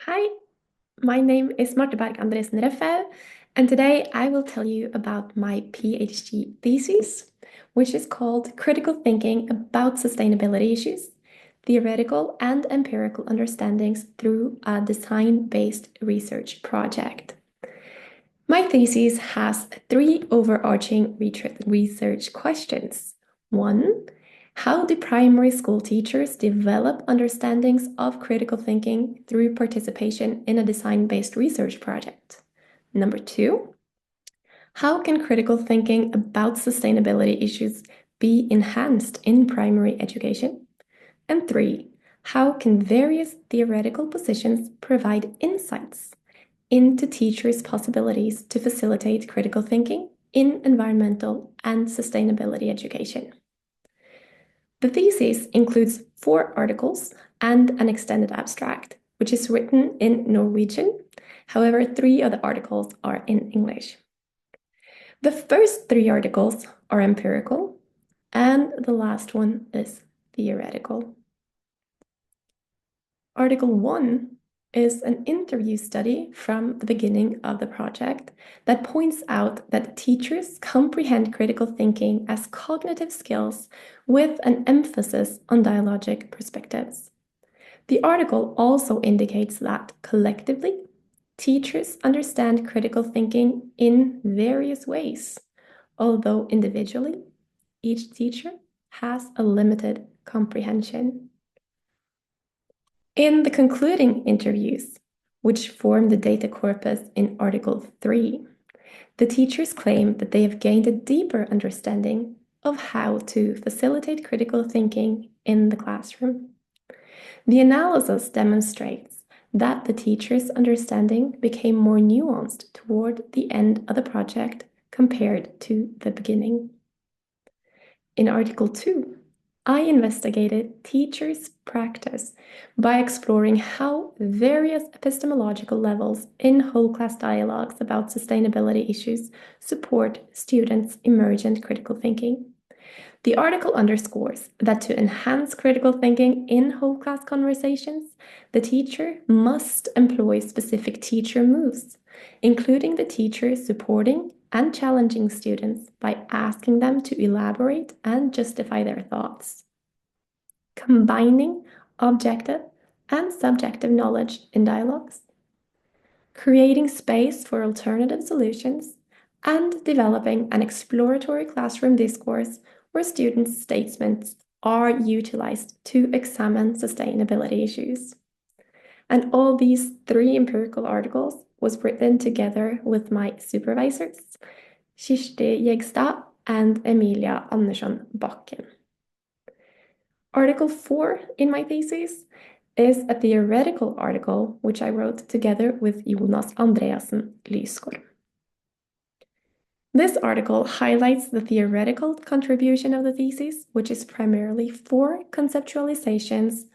Hi, my name is Marthe Berg Andresen Reffhaug, and today I will tell you about my PhD thesis, which is called Critical Thinking About Sustainability Issues, Theoretical and Empirical Understandings Through a Design-Based Research Project. My thesis has three overarching research questions. One, how do primary school teachers develop understandings of critical thinking through participation in a design-based research project? Number two, how can critical thinking about sustainability issues be enhanced in primary education? And three, how can various theoretical positions provide insights into teachers' possibilities to facilitate critical thinking in environmental and sustainability education? The thesis includes 4 articles and an extended abstract, which is written in Norwegian. However, 3 of the articles are in English. The first 3 articles are empirical, and the last one is theoretical. Article 1 is an interview study from the beginning of the project that points out that teachers comprehend critical thinking as cognitive skills with an emphasis on dialogic perspectives. The article also indicates that collectively, teachers understand critical thinking in various ways, although individually, each teacher has a limited comprehension. In the concluding interviews, which form the data corpus in Article 3, the teachers claim that they have gained a deeper understanding of how to facilitate critical thinking in the classroom. The analysis demonstrates that the teachers' understanding became more nuanced toward the end of the project compared to the beginning. In Article 2, I investigated teachers' practice by exploring how various epistemological levels in whole class dialogues about sustainability issues support students' emergent critical thinking. The article underscores that to enhance critical thinking in whole class conversations, the teacher must employ specific teacher moves, including the teacher supporting and challenging students by asking them to elaborate and justify their thoughts. Combining objective and subjective knowledge in dialogues, creating space for alternative solutions, and developing an exploratory classroom discourse where students' statements are utilized to examine sustainability issues. And all these 3 empirical articles was written together with my supervisors, Kirsti Jegstad and Emilia Andersson Bakken. Article 4 in my thesis is a theoretical article which I wrote together with Jonas Andreasen Reffhaug. This article highlights the theoretical contribution of the thesis, which is primarily 4 conceptualizations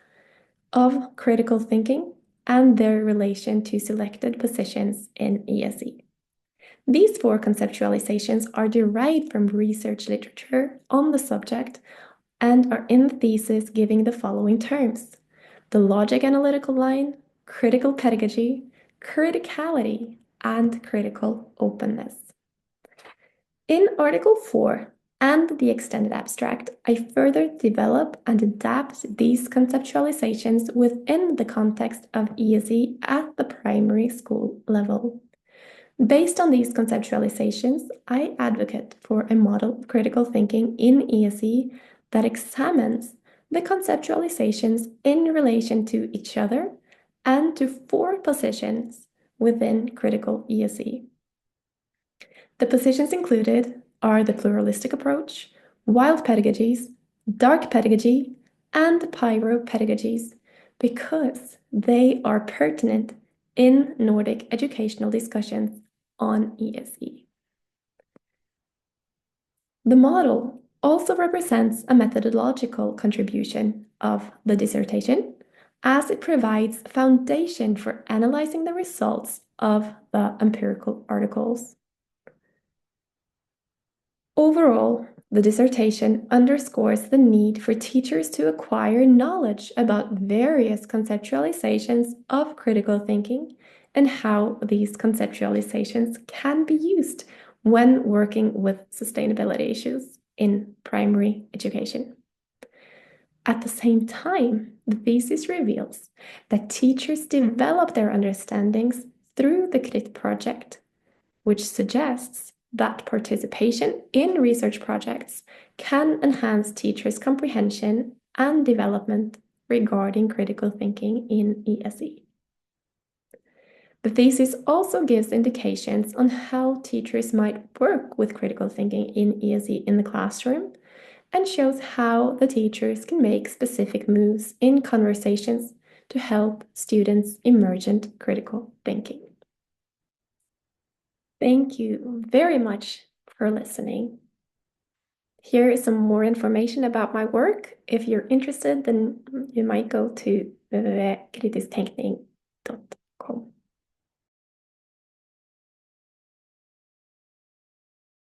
of critical thinking and their relation to selected positions in ESE. These 4 conceptualizations are derived from research literature on the subject and are in the thesis giving the following terms: the logic analytical line, critical pedagogy, criticality, and critical openness. In Article 4 and the extended abstract, I further develop and adapt these conceptualizations within the context of ESE at the primary school level. Based on these conceptualizations, I advocate for a model of critical thinking in ESE that examines the conceptualizations in relation to each other and to 4 positions within critical ESE. The positions included are the pluralistic approach, wild pedagogies, dark pedagogy, and pyro-pedagogies because they are pertinent in Nordic educational discussions on ESE. The model also represents a methodological contribution of the dissertation, as it provides a foundation for analyzing the results of the empirical articles. Overall, The dissertation underscores the need for teachers to acquire knowledge about various conceptualizations of critical thinking and how these conceptualizations can be used when working with sustainability issues in primary education. At the same time, the thesis reveals that teachers develop their understandings through the CRIT project, which suggests that participation in research projects can enhance teachers' comprehension and development regarding critical thinking in ESE. The thesis also gives indications on how teachers might work with critical thinking in ESE in the classroom and shows how the teachers can make specific moves in conversations to help students' emergent critical thinking. Thank you very much for listening. Here is some more information about my work. If you're interested, then you might go to www.kritisktänking.se.